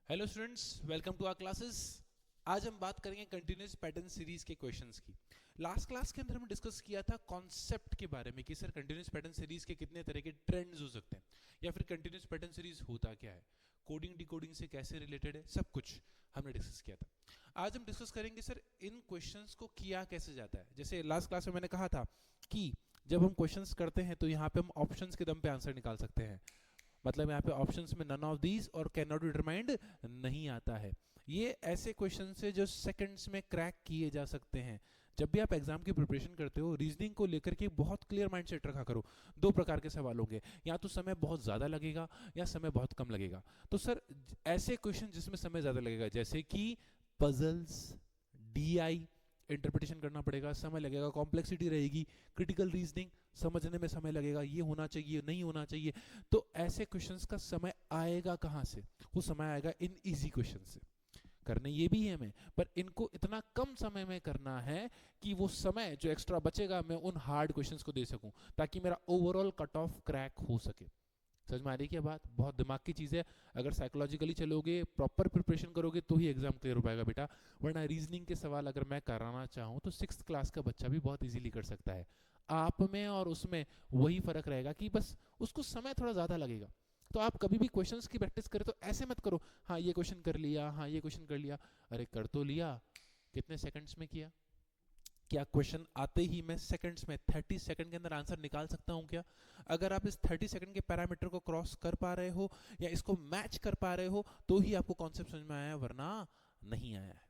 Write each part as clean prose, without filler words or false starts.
Hello students, welcome to our classes. आज हम बात करेंगे कंटिन्यूस पैटर्न सीरीज के क्वेश्चंस की। लास्ट क्लास के अंदर हमने डिस्कस किया था कॉन्सेप्ट के बारे में कि सर कंटिन्यूस पैटर्न सीरीज के कितने तरह के ट्रेंड्स हो सकते हैं या फिर कंटिन्यूस पैटर्न सीरीज होता क्या है, कोडिंग डिकोडिंग से कैसे रिलेटेड है, सब कुछ हमने डिस्कस किया था। आज हम डिस्कस करेंगे सर इन क्वेश्चंस को किया कैसे जाता है। जैसे लास्ट क्लास में मैंने कहा था कि जब हम क्वेश्चंस करते हैं तो यहाँ पे हम ऑप्शंस के दम पे आंसर निकाल सकते हैं। मतलब यहाँ पे ऑप्शंस में नन ऑफ दीज और कैन नॉट बी डिटरमाइंड नहीं आता है। ये ऐसे क्वेश्चन से जो सेकंड्स में क्रैक किए जा सकते हैं। जब भी आप एग्जाम की प्रिपरेशन करते हो, रीजनिंग को लेकर के बहुत क्लियर माइंडसेट रखा करो। दो प्रकार के सवाल होंगे, या तो समय बहुत ज्यादा लगेगा या समय बहुत कम लगेगा। तो सर ऐसे क्वेश्चन जिसमें समय ज्यादा लगेगा, जैसे कि पजल्स, डीआई इंटरप्रिटेशन करना पड़ेगा, समय लगेगा, कॉम्प्लेक्सिटी रहेगी, क्रिटिकल रीजनिंग समझने में समय लगेगा, ये होना चाहिए नहीं होना चाहिए। तो ऐसे क्वेश्चंस का समय आएगा कहां से? वो समय आएगा इन इजी क्वेश्चन से। करने ये भी है हमें, पर इनको इतना कम समय में करना है कि वो समय जो एक्स्ट्रा बचेगा मैं उन हार्ड क्वेश्चंस को दे सकूं, ताकि मेरा ओवरऑल कट ऑफ क्रैक हो सके। समझ में आ रही क्या बात? बहुत दिमाग की चीज है। अगर साइकोलॉजिकली चलोगे, प्रॉपर प्रिपरेशन करोगे तो ही एग्जाम क्लियर हो पाएगा बेटा। वरना रीजनिंग के सवाल अगर मैं कराना चाहूं तो 6th क्लास का बच्चा भी बहुत इजीली कर सकता है। आप में और उसमें वही फर्क रहेगा कि बस उसको समय थोड़ा ज्यादा लगेगा। तो आप कभी भी क्वेश्चंस की प्रैक्टिस करें तो ऐसे मत करो, हाँ ये क्वेश्चन कर लिया, हाँ ये क्वेश्चन कर लिया। अरे कर तो लिया, कितने सेकंड्स में किया? क्या क्वेश्चन आते ही मैं सेकंड्स में 30 सेकंड के अंदर आंसर निकाल सकता हूं क्या? अगर आप इस 30 सेकंड के पैरामीटर को क्रॉस कर पा रहे हो या इसको मैच कर पा रहे हो तो ही आपको कॉन्सेप्ट समझ में आया है, वरना नहीं आया है।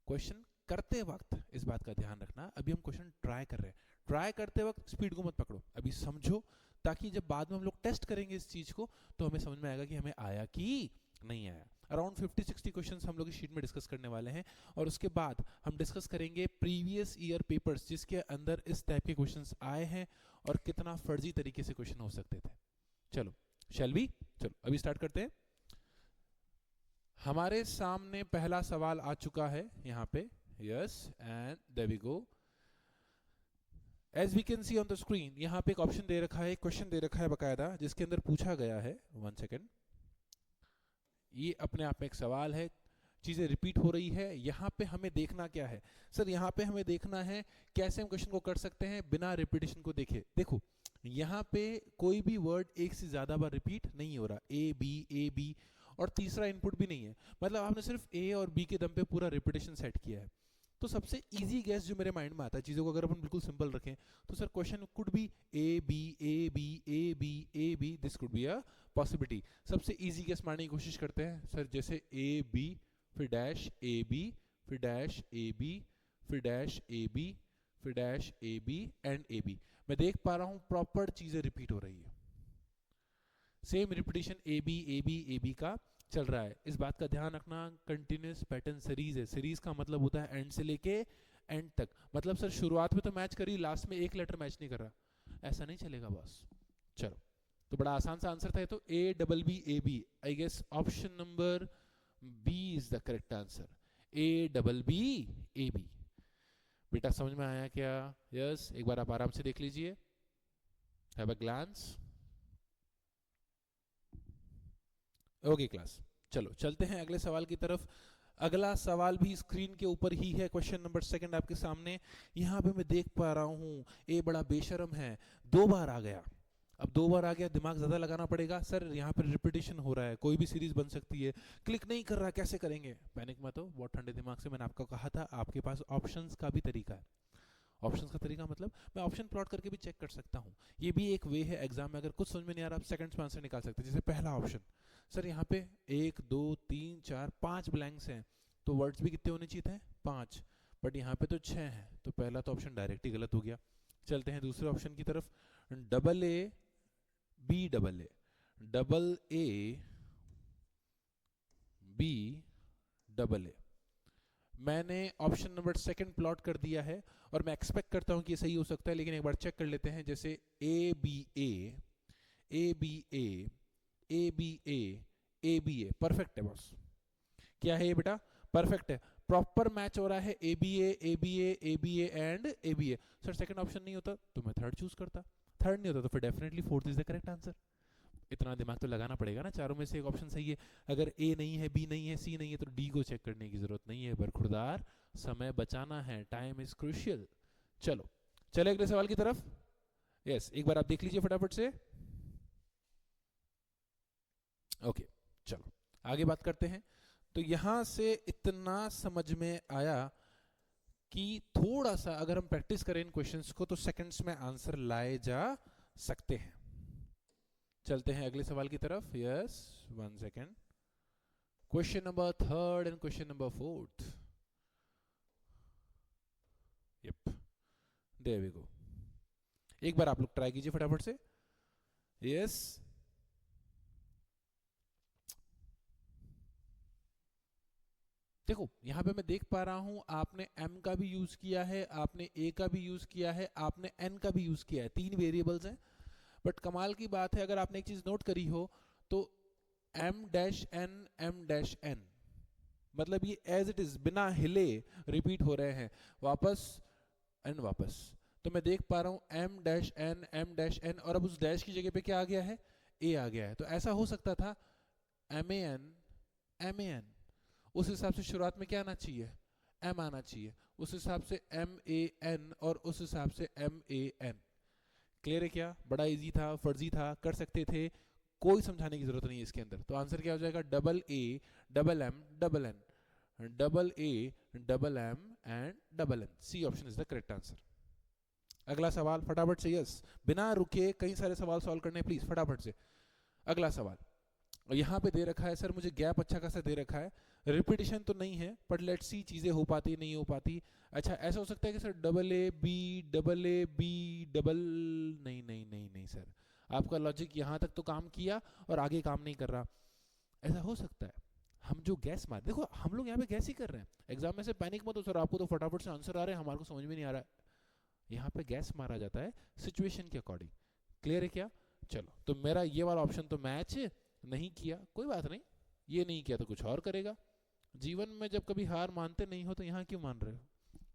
क्वेश्चन करते वक्त इस बात का ध्यान रखना, अभी हम क्वेश्चन ट्राई कर रहे हैं, ट्राई करते वक्त स्पीड को मत पकड़ो, अभी समझो, ताकि जब बाद में हम लोग टेस्ट करेंगे इस चीज को तो हमें समझ में आएगा कि हमें आया कि नहीं आया। अराउंड 50-60 क्वेश्चंस हम लोग इस शीट में डिस्कस करने वाले हैं, और उसके बाद हम डिस्कस करेंगे प्रीवियस ईयर पेपर्स जिसके अंदर इस टाइप के क्वेश्चंस आए हैं और कितना फर्जी तरीके से क्वेश्चन हो सकते थे। चलो शैल बी, चलो अभी स्टार्ट करते हैं। हमारे सामने पहला सवाल आ चुका है यहाँ पे, yes, and there we go. As we can see on the screen, यहाँ पे एक ऑप्शन दे रखा है, क्वेश्चन दे रखा है बकायदा, जिसके अंदर पूछा गया है, 1 सेकेंड, ये अपने आप में एक सवाल है, चीजें रिपीट हो रही है। यहां पे हमें देखना क्या है? सर यहां पे हमें देखना है कैसे हम क्वेश्चन को कर सकते हैं बिना रिपीटेशन को देखे। देखो यहां पे कोई भी वर्ड एक से ज्यादा बार रिपीट नहीं हो रहा, ए बी, और तीसरा इनपुट भी नहीं है। मतलब आपने सिर्फ ए और बी के दम पे पूरा रिपीटेशन सेट किया है। तो सबसे इजी गैस जो मेरे माइंड में आता है, चीजों को अगर अपन बिल्कुल सिंपल रखें, तो sir question could be A B A B A B A B, this could be a possibility. सबसे इजी गैस मारने की कोशिश करते हैं सर, जैसे ए बी फिर डैश ए बी फिर डैश ए बी फिर डैश ए बी फिर dash A B and A B. मैं देख पा रहा हूं प्रॉपर चीजें रिपीट हो रही है, सेम रिपीटिशन ए बी का चल रहा है। इस बात का ध्यान रखना, कंटिन्यूस पैटर्न सीरीज है। सीरीज का मतलब होता है एंड से लेके एंड तक। मतलब सर शुरुआत में तो मैच करी, लास्ट में एक लेटर मैच नहीं कर रहा, ऐसा नहीं चलेगा बॉस। चलो तो बड़ा आसान सा आंसर था, तो A double B A B, I guess option number B is the correct answer, A double B A B. बेटा समझ में आया क्या? यस, एक बार आप आराम से देख लीजिए, have a glance. Okay class, चलो चलते हैं अगले सवाल की तरफ। अगला सवाल भी स्क्रीन के ऊपर ही है, क्वेश्चन नंबर 2 आपके सामने। यहां पे मैं देख पा रहा हूं ए बड़ा बेशरम है, 2 बार आ गया। अब 2 बार आ गया, दिमाग ज्यादा लगाना पड़ेगा सर, यहाँ पर रिपीटेशन हो रहा है, कोई भी सीरीज बन सकती है, क्लिक नहीं कर रहा, कैसे करेंगे? पैनिक मत हो, बहुत ठंडे दिमाग से, मैंने आपको कहा था आपके पास ऑप्शंस का भी तरीका है। ऑप्शंस का तरीका मतलब मैं ऑप्शन प्लॉट करके भी चेक कर सकता हूं, ये भी एक वे है। एग्जाम में अगर कुछ समझ में नहीं आ रहा, आप सेकंड्स में आंसर निकाल सकते हैं। जैसे पहला ऑप्शन, सर यहाँ पे 1 2 3 4 5 ब्लैंक्स हैं, तो वर्ड्स भी कितने होने चाहिए थे? 5, बट यहाँ पे तो 6 हैं, तो पहला तो ऑप्शन डायरेक्ट ही गलत हो गया। चलते हैं दूसरे ऑप्शन की तरफ, double A B double A, double A B double A. मैंने ऑप्शन नंबर 2 प्लॉट कर दिया है और मैं एक्सपेक्ट करता हूं कि ये सही हो सकता है, लेकिन एक बार चेक कर लेते हैं। जैसे A B A A B A A B A B A, perfect है बॉस। क्या है ये बेटा? परफेक्ट है, प्रॉपर मैच हो रहा है, A B A B A B and A B A. Sir second option नहीं होता तो मैं थर्ड चूज करता, थर्ड नहीं होता तो फिर definitely fourth is the correct answer. इतना दिमाग तो लगाना पड़ेगा ना, चारों में से एक ऑप्शन सही है। अगर ए नहीं है, बी नहीं है, सी नहीं है, तो डी को चेक करने की जरूरत नहीं है। बरखुरदार, समय बचाना है, टाइम इज क्रूशियल। चलो चले अगले सवाल की तरफ। यस, एक बार आप देख लीजिए फटाफट से। ओके, चलो आगे बात करते हैं। तो यहां से इतना समझ में आया कि थोड़ा सा अगर हम प्रैक्टिस करें इन क्वेश्चंस को तो सेकंड्स में आंसर लाए जा सकते हैं। चलते हैं अगले सवाल की तरफ। Yes, 1 second. Question number 3 and question number 4। Yup, there we go. एक बार आप लोग ट्राई कीजिए फटाफट से। यस, देखो यहां पे मैं देख पा रहा हूं आपने m का भी यूज किया है, आपने a का भी यूज किया है, आपने n का भी यूज किया है। 3 वेरिएबल्स हैं। बट कमाल की बात है, अगर आपने एक चीज नोट करी हो तो m डैश n मतलब ये एज इट इज बिना हिले रिपीट हो रहे हैं, वापस n वापस। तो मैं देख पा रहा हूं m डैश n और अब उस डैश की जगह पे क्या आ गया है, a आ गया है। तो ऐसा हो सकता था man, उस हिसाब से शुरुआत में क्या आना चाहिए, m आना चाहिए। उस हिसाब से man और उस हिसाब से man। क्लियर है क्या? बड़ा इजी था, फर्जी था, कर सकते थे, कोई समझाने की जरूरत नहीं है इसके अंदर। तो आंसर क्या हो जाएगा, double A double M double N, double A double M and double N. C option is the correct answer. अगला सवाल फटाफट से। यस, बिना रुके कई सारे सवाल सॉल्व करने प्लीज फटाफट से। अगला सवाल, और यहाँ पे दे रखा है सर, मुझे गैप अच्छा खासा दे रखा है, रिपीटिशन तो नहीं है बट लेट्स सी चीजें हो पाती नहीं हो पाती। अच्छा, ऐसा हो सकता है कि sir double A B double, नहीं नहीं नहीं नहीं सर, आपका लॉजिक यहाँ तक तो काम किया और आगे काम नहीं कर रहा। ऐसा हो सकता है हम जो गैस मार, देखो हम लोग यहाँ पे गैस ही कर रहे हैं। एग्जाम में से पैनिक मत हो सर, आपको तो फटाफट से आंसर आ रहे हैं, हमारे को समझ में नहीं आ रहा है। यहाँ पे गैस मारा जाता है सिचुएशन के अकॉर्डिंग। क्लियर है क्या? चलो, तो मेरा ये वाला ऑप्शन तो मैच नहीं किया, कोई बात नहीं, ये नहीं किया तो कुछ और करेगा। जीवन में जब कभी हार मानते नहीं हो तो यहाँ क्यों मान रहे हो?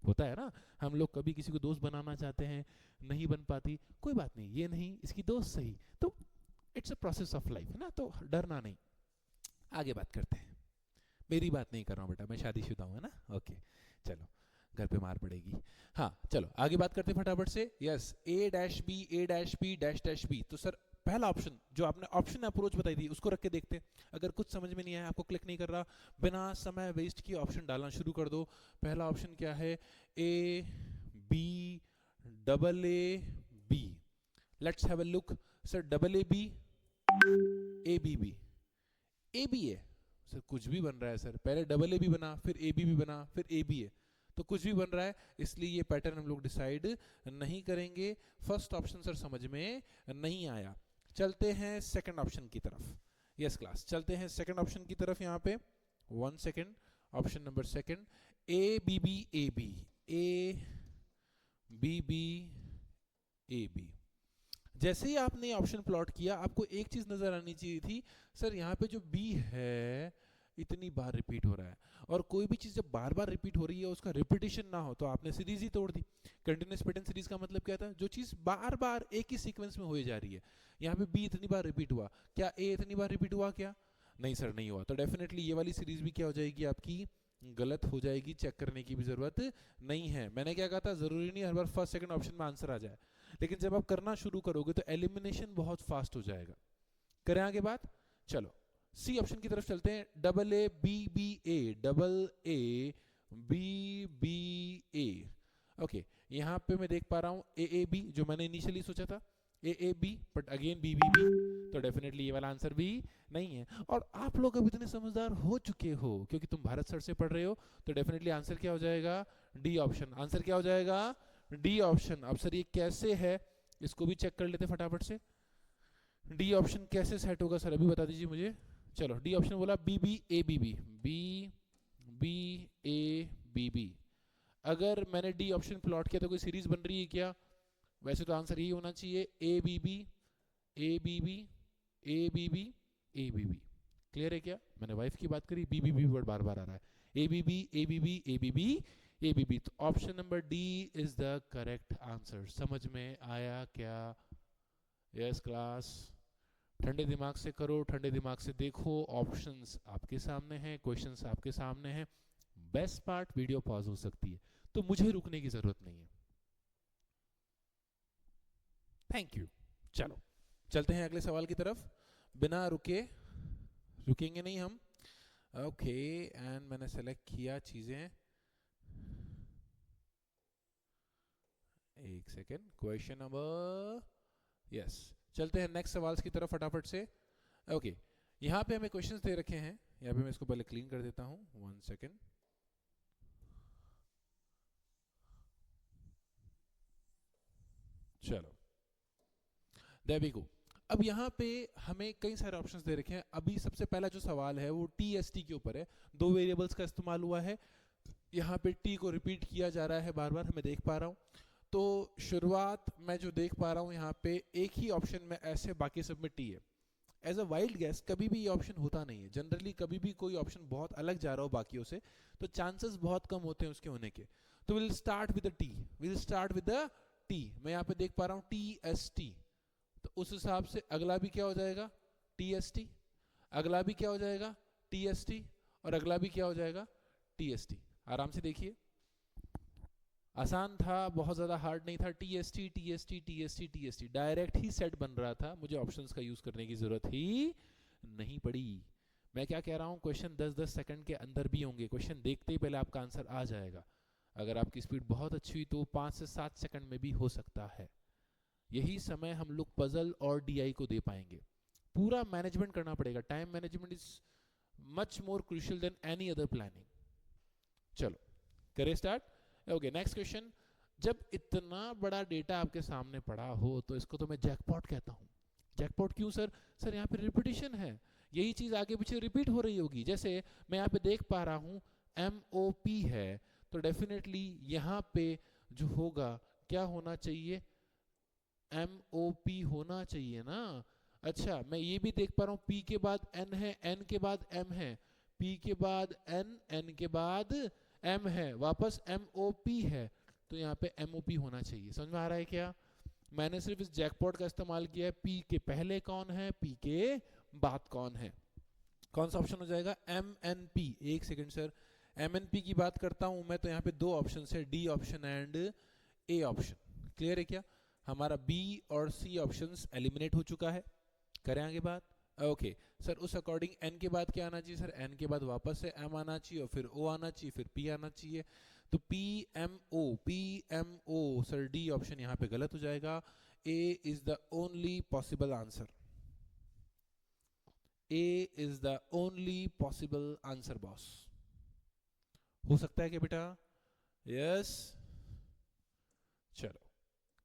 होता है ना, हम लोग कभी किसी को दोस्त बनाना चाहते हैं, नहीं बन पाती, कोई बात नहीं, ये नहीं इसकी दोस्त सही, तो it's a process of life है ना, तो डरना नहीं। आगे बात करते हैं। मेरी बात नहीं कर रहा हूँ बेटा, मैं शादीशुदा हूँ, है ना। ओके, चलो, घर पे मार पड़ेगी। हाँ चलो आगे बात करते हैं फटाफट से। Yes, A dash B dash dash B. तो सर पहला ऑप्शन जो आपने ऑप्शन अप्रोच बताई थी उसको रख के देखते हैं। अगर कुछ समझ में नहीं आया, आपको क्लिक नहीं कर रहा, बिना समय वेस्ट किए ऑप्शन डालना शुरू कर दो। पहला ऑप्शन क्या है, A B double A B. Let's have a look. Sir double A B B A B है सर, कुछ भी बन रहा है सर, पहले डबल ए भी बना, फिर ए बी बना, फिर ए बी है, तो कुछ भी बन रहा है, इसलिए ये पैटर्न हम लोग डिसाइड नहीं करेंगे। फर्स्ट ऑप्शन सर समझ में नहीं आया। चलते हैं सेकंड ऑप्शन की तरफ। यस क्लास, चलते हैं सेकंड ऑप्शन की तरफ। यहाँ पे 1 second, option number second, A B B A B, A B B A B. जैसे ही आपने ऑप्शन प्लॉट किया, आपको एक चीज नजर आनी चाहिए थी, सर यहाँ पे जो बी है इतनी बार रिपीट हो रहा है, और कोई भी चीज जब बार बार रिपीट हो रही है उसका रिपीटिशन ना हो तो आपने सीरीज ही तोड़ दी। कंटिन्यूअस पैटर्न सीरीज का मतलब क्या था, जो चीज बार बार एक ही सीक्वेंस में हो जा रही है। यहाँ पे बी इतनी बार रिपीट हुआ, क्या ए इतनी बार रिपीट हुआ क्या? नहीं सर, नहीं हुआ। तो डेफिनेटली ये वाली सीरीज भी क्या हो जाएगी आपकी, गलत हो जाएगी, चेक करने की भी जरूरत नहीं है। मैंने क्या कहा था, जरूरी नहीं हर बार फर्स्ट सेकंड ऑप्शन में आंसर आ जाए, लेकिन जब आप करना शुरू करोगे तो एलिमिनेशन बहुत फास्ट हो जाएगा। करें आगे बात, चलो सी ऑप्शन की तरफ चलते हैं। Double A B A, double A B A. Okay, यहाँ पे मैं देख पा रहा हूँ ए बी, जो मैंने इनिशियली सोचा था A B, but again B, तो डेफिनेटली ये वाला आंसर भी नहीं है। और आप लोग अब इतने समझदार हो चुके हो क्योंकि तुम भारत सर से पढ़ रहे हो, तो डेफिनेटली आंसर क्या हो जाएगा, डी ऑप्शन। आंसर क्या हो जाएगा, डी ऑप्शन। अब सर ये कैसे है, इसको भी चेक कर लेते फटाफट से। डी ऑप्शन कैसे सेट होगा सर, अभी बता दीजिए मुझे। चलो, डी ऑप्शन बोला B B A B B. अगर मैंने डी ऑप्शन प्लॉट किया तो कोई सीरीज बन रही है क्या? वैसे तो आंसर यही होना चाहिए, A B B A B B A B B A B B. Clear है क्या? मैंने वाइफ की बात करी, बी वर्ड बार बार आ रहा है, A B B A B B A B B A B B. तो option number D is the correct answer. समझ में आया क्या? यस क्लास, ठंडे दिमाग से करो, ठंडे दिमाग से देखो, ऑप्शंस आपके सामने हैं, क्वेश्चंस आपके सामने हैं। बेस्ट पार्ट, वीडियो पॉज हो सकती है, तो मुझे रुकने की जरूरत नहीं है। Thank you. चलो चलते हैं अगले सवाल की तरफ, बिना रुकेंगे नहीं हम। ओके एंड मैंने सेलेक्ट किया चीजें, एक सेकेंड, क्वेश्चन नंबर, यस, चलते हैं नेक्स्ट सवाल की तरफ फटाफट से। ओके यहाँ पे हमें क्वेश्चंस दे रखे हैं, यहाँ पे मैं इसको पहले क्लीन कर देता हूँ, 1 सेकेंड। चलो देयर वी गो। अब यहाँ पे हमें कई सारे ऑप्शंस दे रखे हैं। अभी सबसे पहला जो सवाल है वो टीएसटी के ऊपर है, दो वेरिएबल्स का इस्तेमाल हुआ है, यहाँ पे टी को रिपीट किया जा रहा है बार बार, मैं देख पा रहा हूँ। तो शुरुआत मैं जो देख पा रहा हूँ यहाँ पे एक ही ऑप्शन में ऐसे, बाकी सब में टी है। एज अ वाइल्ड गैस कभी भी ये ऑप्शन होता नहीं है, जनरली कभी भी कोई ऑप्शन बहुत अलग जा रहा हो बाकियों से तो चांसेस बहुत कम होते हैं उसके होने के। तो will start with T, will start with T. मैं यहाँ पे देख पा रहा हूँ टी एस टी, तो उस हिसाब से अगला भी क्या हो जाएगा, टी एस टी, अगला भी क्या हो जाएगा, टी एस टी, और अगला भी क्या हो जाएगा, टी एस टी। आराम से देखिए, आसान था, बहुत ज्यादा हार्ड नहीं था। T S T, T S T, T S T, T S T, direct ही सेट बन रहा था, मुझे ऑप्शंस का यूज करने की जरूरत ही नहीं पड़ी। मैं क्या कह रहा हूँ, क्वेश्चन 10-10 सेकंड के अंदर भी होंगे, क्वेश्चन देखते ही पहले आपका आंसर आ जाएगा। अगर आपकी स्पीड बहुत अच्छी हुई तो 5 से 7 सेकंड में भी हो सकता है। यही समय हम लोग पजल और डीआई को दे पाएंगे। पूरा मैनेजमेंट करना पड़ेगा, time management is much more crucial than any other planning. चलो करें स्टार्ट। Okay next question. जब इतना बड़ा डेटा आपके सामने पड़ा हो तो इसको तो मैं जैकपॉट कहता हूँ। जैकपॉट क्यों सर? सर यहाँ पे रिपीटिशन है, यही चीज आगे पीछे रिपीट हो रही होगी। जैसे मैं यहाँ पे देख पा रहा हूँ MOP है, तो डेफिनेटली यहाँ पे जो होगा क्या होना चाहिए, MOP होना चाहिए ना। अच्छा मैं ये भी देख पा रहा हूँ P के बाद N है, N के बाद M है, P के बाद N, N के बाद M है, वापस MOP है, तो यहाँ पे MOP होना चाहिए। समझ में आ रहा है क्या? मैंने सिर्फ इस जैकपॉट का इस्तेमाल किया है, P के पहले कौन है, P के बाद कौन है। कौन सा ऑप्शन हो जाएगा, MNP। एक सेकंड सर, MNP की बात करता हूं मैं, तो यहाँ पे दो ऑप्शन है, D option and A option. Clear है क्या? हमारा B और C ऑप्शंस एलिमिनेट हो चुका है। करें आगे बात। ओके सर, उस अकॉर्डिंग n के बाद क्या आना चाहिए सर? n के बाद वापस से m आना चाहिए और फिर o आना चाहिए, फिर p आना चाहिए। तो PMO सर, D ऑप्शन यहाँ पे गलत हो जाएगा। A is the only possible answer, A is the only possible answer boss. हो सकता है क्या बेटा? यस। चलो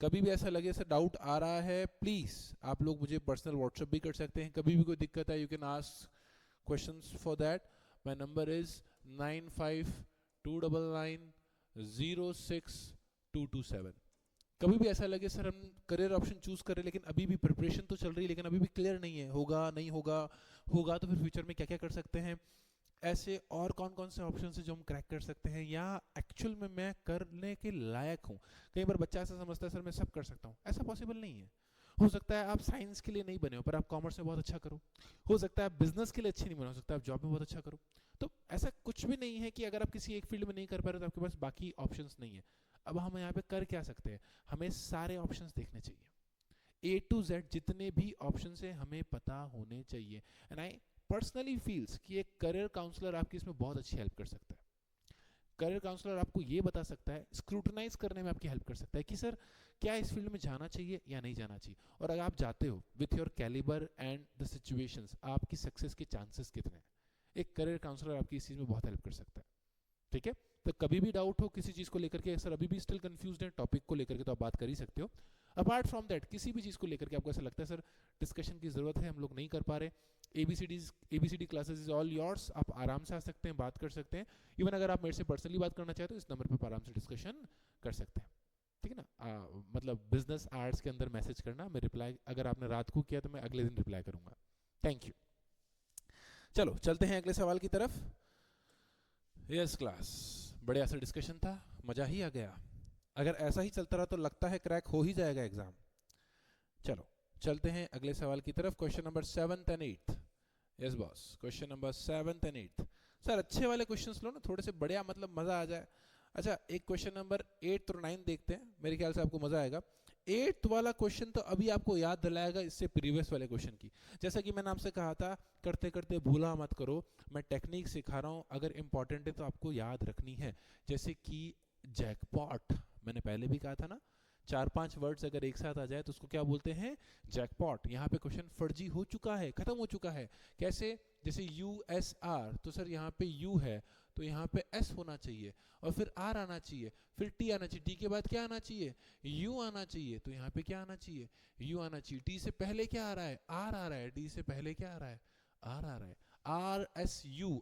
कभी भी ऐसा लगे सर डाउट आ रहा है, प्लीज आप लोग मुझे पर्सनल व्हाट्सएप भी कर सकते हैं। कभी भी कोई दिक्कत है, you can ask questions for that. My number is 9529906227। कभी भी ऐसा लगे सर हम करियर ऑप्शन चूज करें लेकिन अभी भी प्रिपरेशन तो चल रही है लेकिन अभी भी क्लियर नहीं है, होगा नहीं होगा, होगा तो फिर फ्यूचर में क्या क्या कर सकते हैं, ऐसे और कौन कौन से ऑप्शन है जो हम क्रैक कर सकते हैं, या एक्चुअल में मैं करने के लायक हूँ। कई बार बच्चा ऐसा समझता है सर मैं सब कर सकता हूँ, ऐसा पॉसिबल नहीं है। हो सकता है आप साइंस के लिए नहीं बने हो पर आप कॉमर्स में बहुत अच्छा करो, हो सकता है आप बिजनेस के लिए अच्छे नहीं बने, हो सकता है आप जॉब में बहुत अच्छा करो। तो ऐसा कुछ भी नहीं है कि अगर आप किसी एक फील्ड में नहीं कर पा रहे तो आपके पास बाकी ऑप्शंस नहीं है। अब हम यहाँ पे कर क्या सकते हैं, हमें सारे ऑप्शंस देखने चाहिए, A to Z जितने भी ऑप्शंस हैं हमें पता होने चाहिए। एंड आई पर्सनली फील्स कि एक करियर काउंसलर आपकी इसमें बहुत अच्छी हेल्प कर सकता है। करियर काउंसलर आपको ये बता सकता है, स्क्रूटनाइज करने में आपकी हेल्प कर सकता है कि सर क्या इस फील्ड में जाना चाहिए या नहीं जाना चाहिए, और अगर आप जाते हो with your calibre and the situations, आपकी सक्सेस के चांसेस कितने हैं। एक करियर काउंसलर आपकी इस चीज में बहुत हेल्प कर सकता है। ठीक है, तो कभी भी डाउट हो किसी चीज को लेकर के, सर अभी भी स्टिल कंफ्यूज्ड है टॉपिक को लेकर के, तो आप बात कर ही सकते हो। अपार्ट फ्रॉम दैट किसी भी चीज को लेकर के आपको ऐसा लगता है सर डिस्कशन की जरूरत है, हम लोग नहीं कर पा रहे, ABCD classes is all yours, आप आराम से आ सकते हैं, बात कर सकते हैं। इवन अगर आप मेरे से पर्सनली बात करना चाहते हो इस नंबर पर आराम से डिस्कशन कर सकते हैं। ठीक है ना, मतलब बिजनेस आर्ट्स के अंदर मैसेज करना, मैं रिप्लाई अगर आपने रात को किया तो मैं अगले दिन रिप्लाई करूंगा। Thank you. चलो चलते हैं अगले सवाल की तरफ। यस क्लास, बढ़िया सा डिस्कशन था, मजा ही आ गया। अगर ऐसा ही चलता रहा तो लगता है क्रैक हो ही जाएगा एग्जाम। चलो चलते हैं अगले सवाल की तरफ, question number 7th and 8th। Yes boss, question number 7th and 8th। Sir अच्छे वाले क्वेश्चंस लो ना, थोड़े से बढ़िया, मतलब मजा आ जाए। अच्छा, एक क्वेश्चन नंबर 8 और 9 देखते हैं, मेरे ख्याल से आपको मजा आएगा। 8th वाला क्वेश्चन तो अभी आपको याद दिलाएगा इससे प्रीवियस वाले क्वेश्चन की। जैसा कि मैंने आपसे कहा था, करते करते भूला मत करो, मैं टेक्निक सिखा रहा हूँ, अगर इंपॉर्टेंट है तो आपको याद रखनी है। जैसे कि जैकपॉट, मैंने पहले भी कहा था ना, 4-5 वर्ड्स अगर एक साथ आ जाए तो उसको क्या बोलते हैं, जैकपॉट। यहाँ पे क्वेश्चन फर्जी हो चुका है, खत्म हो चुका है। कैसे? जैसे USR, तो सर यहाँ पे U है तो यहाँ पे S होना चाहिए, और फिर R आना चाहिए, फिर T आना चाहिए, T के बाद क्या आना चाहिए, U आना चाहिए, तो यहाँ पे क्या आना चाहिए, U आना चाहिए। T से पहले क्या आ रहा है, R आ रहा है, D से पहले क्या आ रहा है, R आ रहा है। RSU,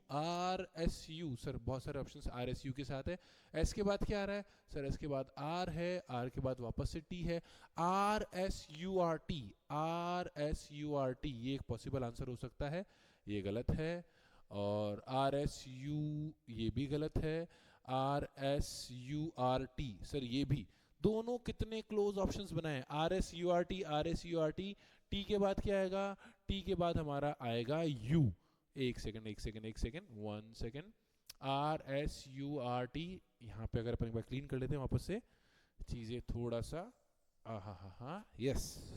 सर बहुत सारे ऑप्शंस RSU के साथ है। S के बाद क्या आ रहा है, सर S के बाद R है, R के बाद वापस से T है, RSURT, ये एक पॉसिबल आंसर हो सकता है, ये गलत है। और RSU, ये भी गलत है। RSURT, सर ये भी, दोनों कितने क्लोज ऑप्शंस बनाए, RSURT। T के बाद क्या आएगा, T के बाद हमारा आएगा U। एक सेकंड, 1 सेकंड। RSURT, यहाँ पे अगर अपन एक बार क्लीन कर लेते हैं वापस से चीजें थोड़ा सा, यस,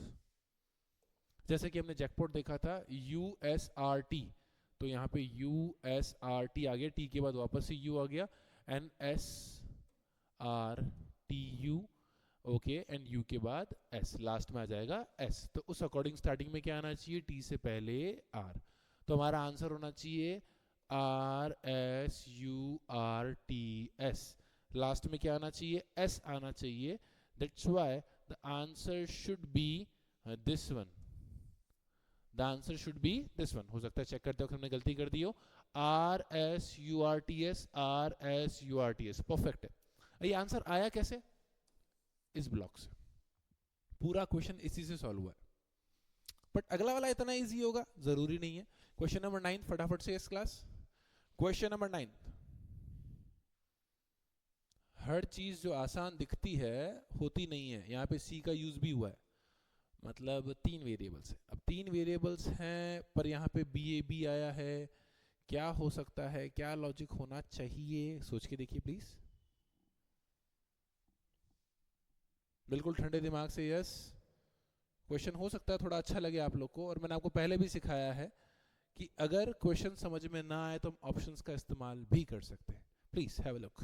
जैसे कि हमने जैकपॉट देखा था USRT, तो यहाँ पे USRT आ गया, T के बाद वापस से U आ गया, NSRTU, ओके, एंड U के बाद S, लास्ट में आ जाएगा S। तो उस अकॉर्डिंग स्टार्टिंग में क्या आना चाहिए, T से पहले R, तो हमारा आंसर होना चाहिए RSURTS। लास्ट में क्या आना चाहिए, S आना चाहिए, that's why the answer should be this one, the answer should be this one. हो सकता है चेक करते वक्त हमने गलती कर दी हो। RSURTS, परफेक्ट है। ये आंसर आया कैसे, इस ब्लॉक से, पूरा क्वेश्चन इसी से सॉल्व हुआ है। बट अगला वाला इतना इजी होगा जरूरी नहीं है। क्वेश्चन नंबर 9 फटाफट से इस क्लास, क्वेश्चन नंबर 9। हर चीज जो आसान दिखती है होती नहीं है, यहाँ पे C का यूज भी हुआ है, मतलब 3 वेरिएबल्स है। अब 3 वेरिएबल्स हैं पर यहाँ पे BAB आया है, क्या हो सकता है, क्या लॉजिक होना चाहिए, सोच के देखिए प्लीज, बिल्कुल ठंडे दिमाग से। यस, क्वेश्चन हो सकता है थोड़ा अच्छा लगे आप लोग को, और मैंने आपको पहले भी सिखाया है कि अगर क्वेश्चन समझ में ना आए तो हम ऑप्शंस का इस्तेमाल भी कर सकते हैं। Please have a look.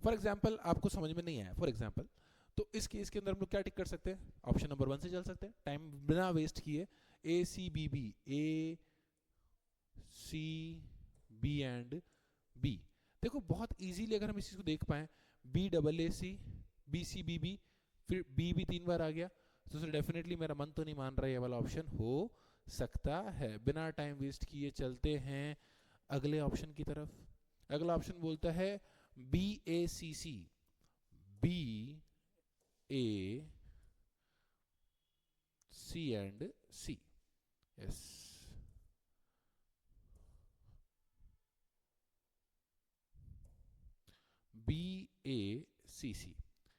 For example आपको समझ में नहीं आया, फॉर एग्जाम्पल, तो इस केस के अंदर हम लोग क्या टिक कर सकते हैं, ऑप्शन नंबर 1 से चल सकते हैं, टाइम बिना वेस्ट किए। ACB एंड B, देखो बहुत इजीली अगर हम इस चीज को देख पाए, BAAC, BCBB, फिर B भी 3 बार आ गया, तो सर डेफिनेटली मेरा मन तो नहीं मान रहा है, ये वाला ऑप्शन हो सकता है। बिना टाइम वेस्ट किए चलते हैं अगले ऑप्शन की तरफ। अगला ऑप्शन बोलता है BACC, BAC and C। Yes, BACC,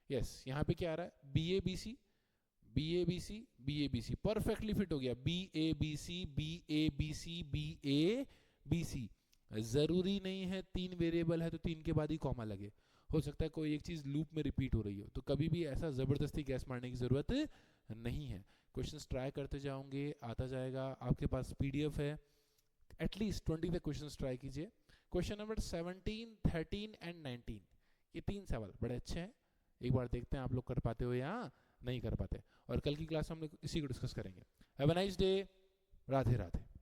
yes, यहाँ पे क्या आ रहा है, BABC, BABC, BABC, perfectly fit हो गया, BABC, BABC, BABC। जरूरी नहीं है 3 वेरिएबल है तो 3 के बाद ही कॉमा लगे, हो सकता है कोई एक चीज लूप में रिपीट हो रही हो, तो कभी भी ऐसा जबरदस्ती गैस मारने की जरूरत नहीं है। क्वेश्चंस ट्राई करते जाओगे, आता जाएगा, आपके पास PDF है, एटलीस्ट 20 तक क्वेश्चंस ट्राई कीजिए। क्वेश्चन नंबर 17, 13 एंड 19, ये 3 सवाल बड़े अच्छे हैं, एक बार देखते हैं आप लोग कर पाते हो या नहीं कर पाते, और कल की क्लास में हम लोग इसी को डिस्कस करेंगे। Have a nice day, Radhe Radhe.